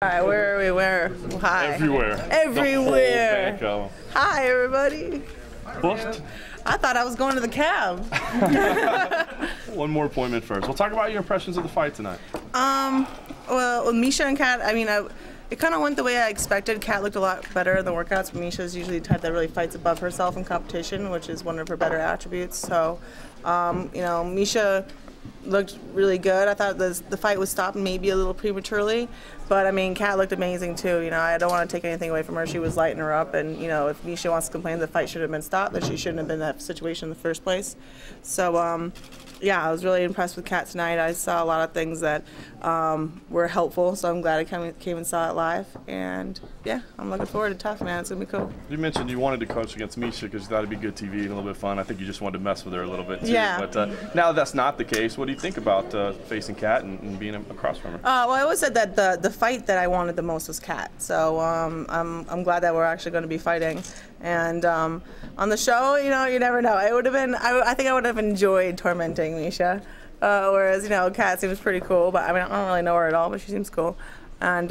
All right, where are we? Where? Hi. Everywhere. Everywhere. Hi, everybody. Booked? I thought I was going to the cab. One more appointment first. We'll talk about your impressions of the fight tonight. Well, with Misha and Kat, I mean, it kind of went the way I expected. Kat looked a lot better in the workouts. Misha's usually the type that really fights above herself in competition, which is one of her better attributes. So, you know, Misha looked really good. I thought the fight was stopped maybe a little prematurely, but I mean, Kat looked amazing too. You know, I don't want to take anything away from her. She was lighting her up, and you know, if Misha wants to complain the fight should have been stopped, then she shouldn't have been in that situation in the first place. So, yeah, I was really impressed with Kat tonight. I saw a lot of things that were helpful, so I'm glad I came and saw it live. And yeah, I'm looking forward to TUF, man. It's gonna be cool. You mentioned you wanted to coach against Misha because you thought it'd be good TV and a little bit fun. I think you just wanted to mess with her a little bit too. Yeah. But now that's not the case. What do you think about facing Kat and being across from her? Well, I always said that the fight that I wanted the most was Kat. So I'm glad that we're actually going to be fighting. And on the show, you know, you never know. It would have been. I think I would have enjoyed tormenting Misha. Whereas, you know, Kat seems pretty cool, but I mean, I don't really know her at all, but she seems cool. And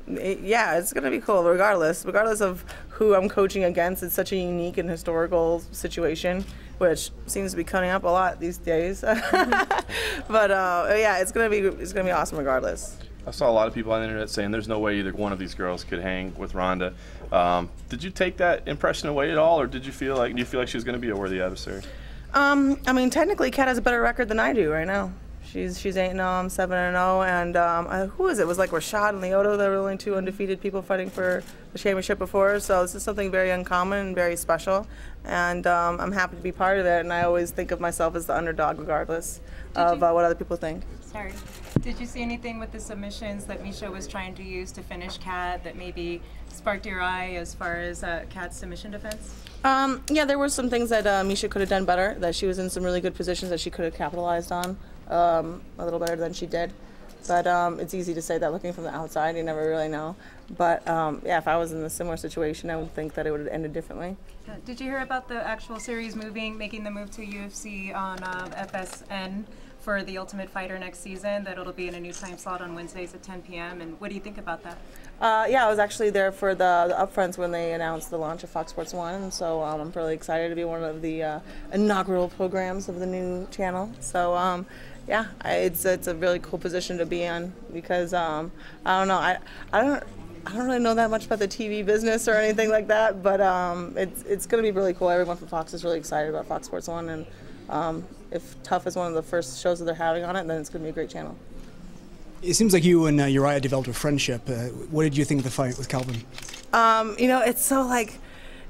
yeah, it's going to be cool regardless of who I'm coaching against. It's such a unique and historical situation, which seems to be coming up a lot these days. But yeah, it's gonna be awesome regardless. I saw a lot of people on the internet saying there's no way either one of these girls could hang with Ronda. Did you take that impression away at all, or do you feel like she was going to be a worthy adversary? I mean, technically, Kat has a better record than I do right now. She's 8-0, I'm 7-0, and who is it? It was like Rashad and Lyoto. There were only two undefeated people fighting for the championship before, so this is something very uncommon and very special, and I'm happy to be part of it, and I always think of myself as the underdog regardless of what other people think. Sorry. Did you see anything with the submissions that Misha was trying to use to finish Kat that maybe sparked your eye as far as Kat's submission defense? Yeah, there were some things that Misha could have done better, that she was in some really good positions that she could have capitalized on a little better than she did. But it's easy to say that looking from the outside, you never really know. But yeah, if I was in a similar situation, I would think that it would have ended differently. Did you hear about the actual series making the move to UFC on FSN for The Ultimate Fighter next season, that it'll be in a new time slot on Wednesdays at 10 p.m. And what do you think about that? Yeah, I was actually there for the upfronts when they announced the launch of Fox Sports 1, and so I'm really excited to be one of the inaugural programs of the new channel. So yeah, it's a really cool position to be in because I don't know, I don't really know that much about the TV business or anything like that, but it's going to be really cool. Everyone from Fox is really excited about Fox Sports 1, and if TUF is one of the first shows that they're having on it, then it's going to be a great channel. It seems like you and Uriah developed a friendship. What did you think of the fight with Kelvin? You know, it's so like,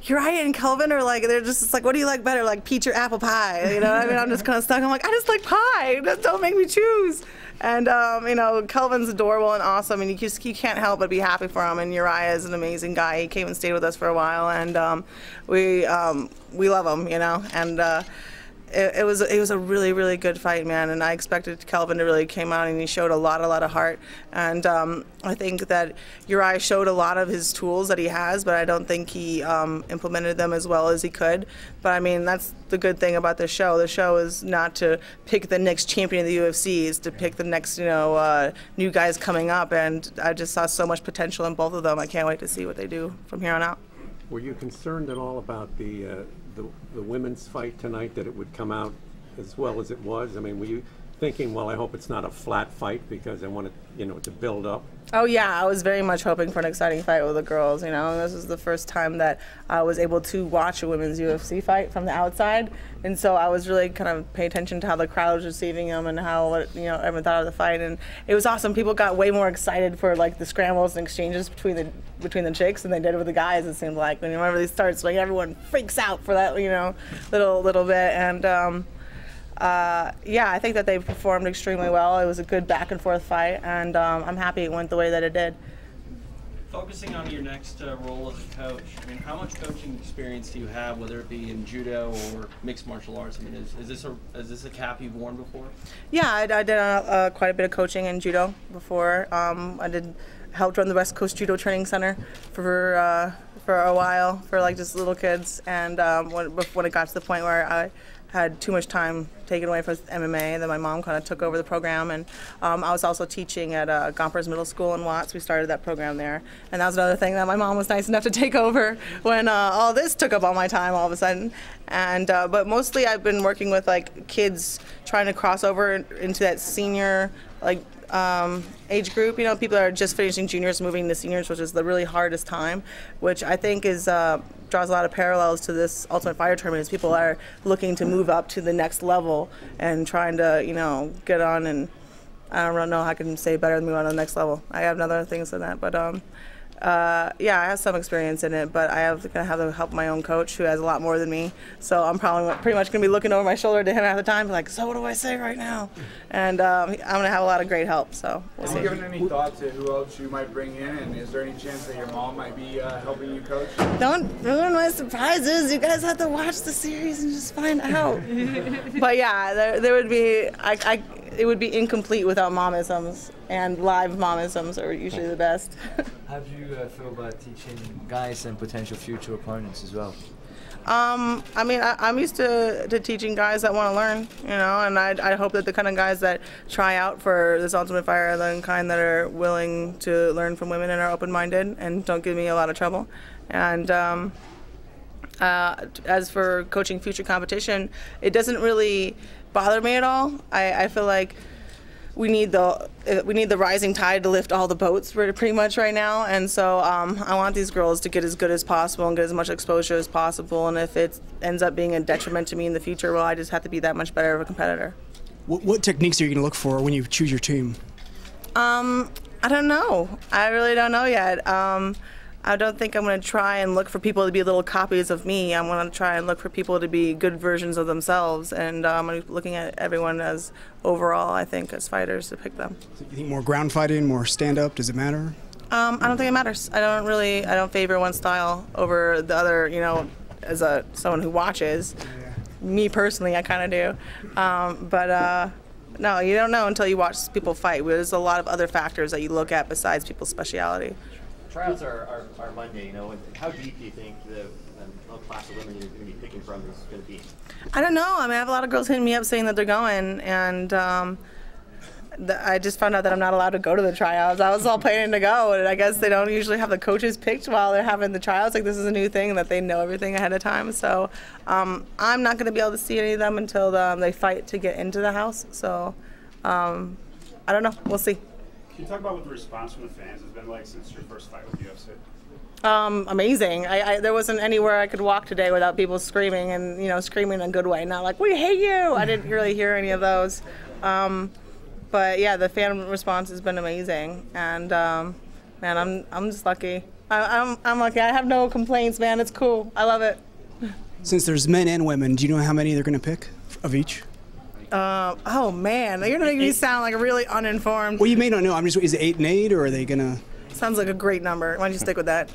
Uriah and Kelvin are like, they're just like, what do you like better, like peach or apple pie? You know what I mean? I'm just kind of stuck. I'm like, I just like pie. Don't make me choose. And, you know, Kelvin's adorable and awesome, and you can't help but be happy for him. And Uriah is an amazing guy. He came and stayed with us for a while, and we love him, you know. And it was a really, really good fight, man, and I expected Kelvin to really came out, and he showed a lot of heart, and I think that Uriah showed a lot of his tools that he has, but I don't think he implemented them as well as he could. But I mean, that's the good thing about the show. The show is not to pick the next champion of the UFC, it's to pick the next, you know, new guys coming up, and I just saw so much potential in both of them. I can't wait to see what they do from here on out. Were you concerned at all about the women's fight tonight, that it would come out as well as it was? I mean, were you thinking, well, I hope it's not a flat fight because I want it, you know, to build up? Oh yeah, I was very much hoping for an exciting fight with the girls. You know, this was the first time that I was able to watch a women's UFC fight from the outside, and so I was really kind of paying attention to how the crowd was receiving them and how, you know, everyone thought of the fight, and it was awesome. People got way more excited for like the scrambles and exchanges between the chicks than they did with the guys. It seemed like whenever they starts, like everyone freaks out for that, you know, little bit, and. Yeah, I think that they performed extremely well. It was a good back and forth fight, and I'm happy it went the way that it did. Focusing on your next role as a coach, I mean, how much coaching experience do you have, whether it be in judo or mixed martial arts? I mean, is this a cap you've worn before? Yeah, I did quite a bit of coaching in judo before. I helped run the West Coast Judo Training Center for a while for like just little kids, and when it got to the point where I had too much time taken away from MMA. Then my mom kind of took over the program, and I was also teaching at Gompers Middle School in Watts. We started that program there, and that was another thing that my mom was nice enough to take over when all this took up all my time all of a sudden. And but mostly I've been working with like kids trying to cross over into that senior like age group. You know, people that are just finishing juniors, moving to seniors, which is the really hardest time, which I think is draws a lot of parallels to this Ultimate Fighter tournament. Is people are looking to move up to the next level and trying to, you know, get on, and I don't really know how I can say better than move on to the next level. I have other things than that, but yeah, I have some experience in it, but I have to have the help of my own coach who has a lot more than me. So I'm probably pretty much going to be looking over my shoulder to him half the time, like, so what do I say right now? And I'm going to have a lot of great help. So we'll see. Have you given any thought to who else you might bring in, and is there any chance that your mom might be helping you coach? Don't ruin my surprises. You guys have to watch the series and just find out. But yeah, there would be, it would be incomplete without momisms, and live momisms are usually the best. How do you feel about teaching guys and potential future opponents as well? I mean, I'm used to teaching guys that want to learn, you know, and I hope that the kind of guys that try out for this Ultimate Fighter are the kind that are willing to learn from women and are open-minded and don't give me a lot of trouble. And as for coaching future competition, it doesn't really bother me at all. I feel like we need the rising tide to lift all the boats pretty much right now, and so I want these girls to get as good as possible and get as much exposure as possible, and if it ends up being a detriment to me in the future, well, I just have to be that much better of a competitor. What techniques are you going to look for when you choose your team? I don't know. I really don't know yet. I don't think I'm going to try and look for people to be little copies of me. I'm going to try and look for people to be good versions of themselves, and I'm looking at everyone as overall, I think, as fighters to pick them. So you think more ground fighting, more stand-up? Does it matter? I don't think it matters. I don't favor one style over the other, you know, as someone who watches. Yeah. Me personally, I kind of do. But no, you don't know until you watch people fight. There's a lot of other factors that you look at besides people's speciality. Tryouts are Monday, you know. How deep do you think the class of women you're going to be picking from is going to be? I don't know. I mean, I have a lot of girls hitting me up saying that they're going, and I just found out that I'm not allowed to go to the tryouts. I was all planning to go, and I guess they don't usually have the coaches picked while they're having the tryouts. Like, this is a new thing that they know everything ahead of time. So I'm not going to be able to see any of them until they fight to get into the house. So I don't know. We'll see. Can you talk about what the response from the fans has been like since your first fight with UFC? Amazing. There wasn't anywhere I could walk today without people screaming, and, you know, screaming in a good way, not like, we hate you. I didn't really hear any of those. But yeah, the fan response has been amazing, and man, I'm just lucky. I'm lucky. I have no complaints, man. It's cool. I love it. Since there's men and women, do you know how many they're going to pick of each? Oh man, you're gonna make me sound like really uninformed. Well, you may not know. Is it 8 and 8, or are they gonna? Sounds like a great number. Why don't you stick with that?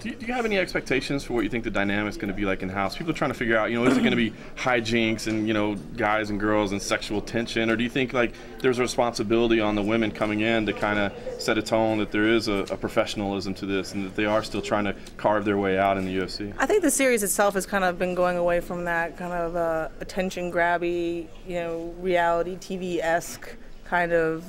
Do you have any expectations for what you think the dynamic's going to be like in house? People are trying to figure out, you know, is it going to be hijinks and, you know, guys and girls and sexual tension, or do you think like there's a responsibility on the women coming in to kind of set a tone that there is a professionalism to this and that they are still trying to carve their way out in the UFC? I think the series itself has kind of been going away from that kind of attention grabby, you know, reality TV-esque kind of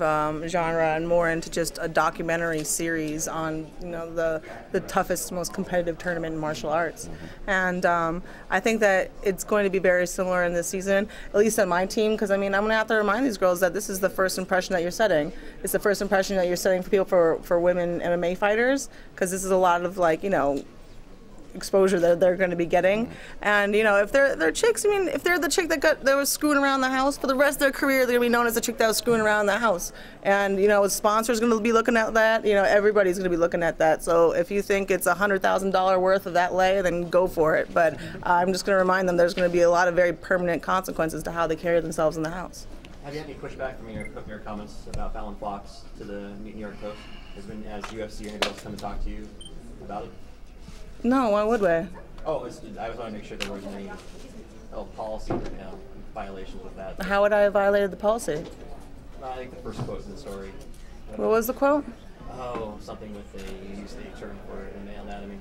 genre, and more into just a documentary series on, you know, the toughest, most competitive tournament in martial arts. And I think that it's going to be very similar in this season, at least on my team, because I mean, I'm going to have to remind these girls that this is the first impression that you're setting. It's the first impression that you're setting for people, for women MMA fighters, because this is a lot of, like, you know, exposure that they're going to be getting. And, you know, if they're chicks, I mean, if they're the chick that was screwing around the house for the rest of their career, they're going to be known as the chick that was screwing around the house. And, you know, sponsors going to be looking at that. You know, everybody's going to be looking at that. So if you think it's $100,000 worth of that lay, then go for it. But I'm just going to remind them there's going to be a lot of very permanent consequences to how they carry themselves in the house. Have you had any pushback from your comments about Fallon Fox to the New York Post? Has UFC or anybody else come to talk to you about it? No, why would we? Oh, I was wanting to make sure there wasn't any policy violations with that. How would I have violated the policy? I think the first quote in the story. What was the quote? Oh, something with you used the term for it in male anatomy.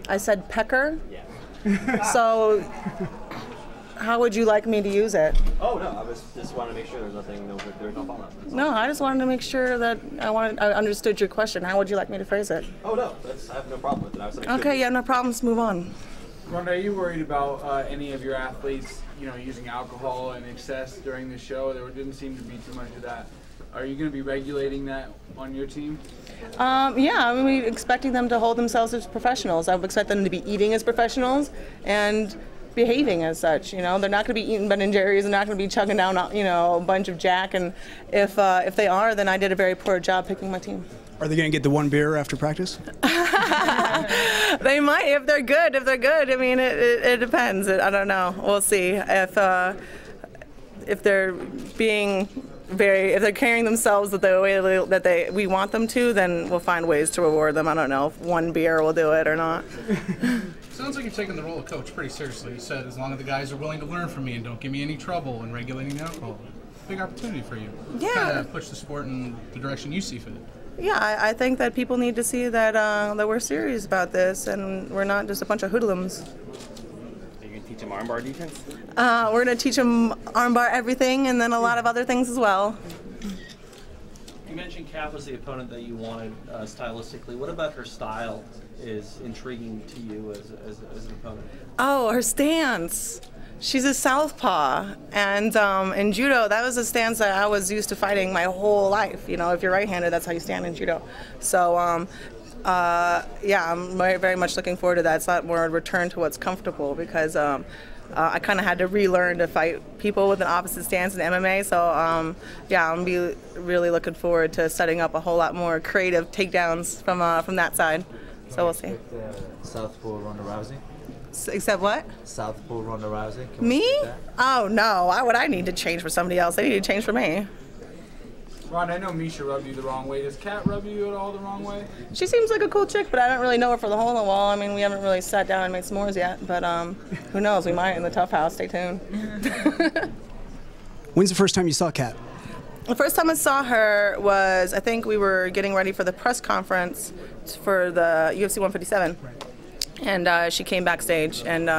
I said pecker? Yeah. So, How would you like me to use it? Oh no, I was just wanting to make sure there's no fallout. No, I just wanted to make sure that I understood your question. How would you like me to phrase it? Oh no, I have no problem with it. I was Okay, yeah, no problem. Let's move on. Ronda, are you worried about any of your athletes, using alcohol in excess during the show? There didn't seem to be too much of that. Are you going to be regulating that on your team? Yeah, I mean, we're expecting them to hold themselves as professionals. I would expect them to be eating as professionals and behaving as such. They're not going to be eating Ben and Jerry's. They're not going to be chugging down, a bunch of Jack. And if they are, then I did a very poor job picking my team. Are they going to get the one beer after practice? They might if they're good. If they're good, I mean, it depends. I don't know. We'll see. If they're being if they're carrying themselves the way that we want them to, then we'll find ways to reward them. I don't know if one beer will do it or not. Sounds like you're taking the role of coach pretty seriously. You said as long as the guys are willing to learn from me and don't give me any trouble in regulating the alcohol. Big opportunity for you. Yeah. Kind of push the sport in the direction you see fit. Yeah, I think that people need to see that that we're serious about this and we're not just a bunch of hoodlums. Teach them armbar defense? We're going to teach them armbar everything and then a lot of other things as well. You mentioned Kat was the opponent that you wanted stylistically. What about her style is intriguing to you as an opponent? Oh, her stance. She's a southpaw, and in judo, that was a stance that I was used to fighting my whole life. If you're right-handed, that's how you stand in judo. So, yeah, I'm very much looking forward to that. It's not more a return to what's comfortable because I kind of had to relearn to fight people with an opposite stance in MMA. So, yeah, I'm really looking forward to setting up a whole lot more creative takedowns from that side. So we'll see. Southpaw Ronda Rousey. Except what? Southpaw Ronda Rousey. Me? Oh no! Why would I need to change for somebody else? They need to change for me. Ron, I know Misha rubbed you the wrong way. Does Kat rub you at all the wrong way? She seems like a cool chick, but I don't really know her for the hole in the wall. I mean, we haven't really sat down and made s'mores yet, but who knows? We might in the TUF house. Stay tuned. When's the first time you saw Kat? The first time I saw her was, I think we were getting ready for the press conference for the UFC 157. And she came backstage and,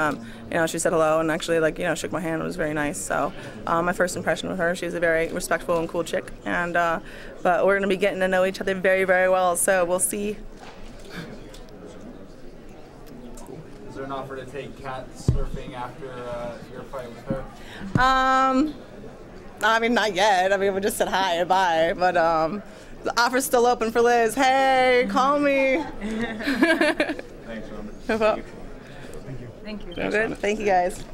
she said hello and actually, shook my hand. It was very nice. So my first impression with her, she's a very respectful and cool chick. And but we're going to be getting to know each other very, very well. So we'll see. Is there an offer to take Kat surfing after your fight with her? I mean, not yet. I mean, we just said hi and bye. But the offer's still open for Liz. Hey, call me. Thanks, Ronda. Thank you. Thank you. Good. Thank you, guys.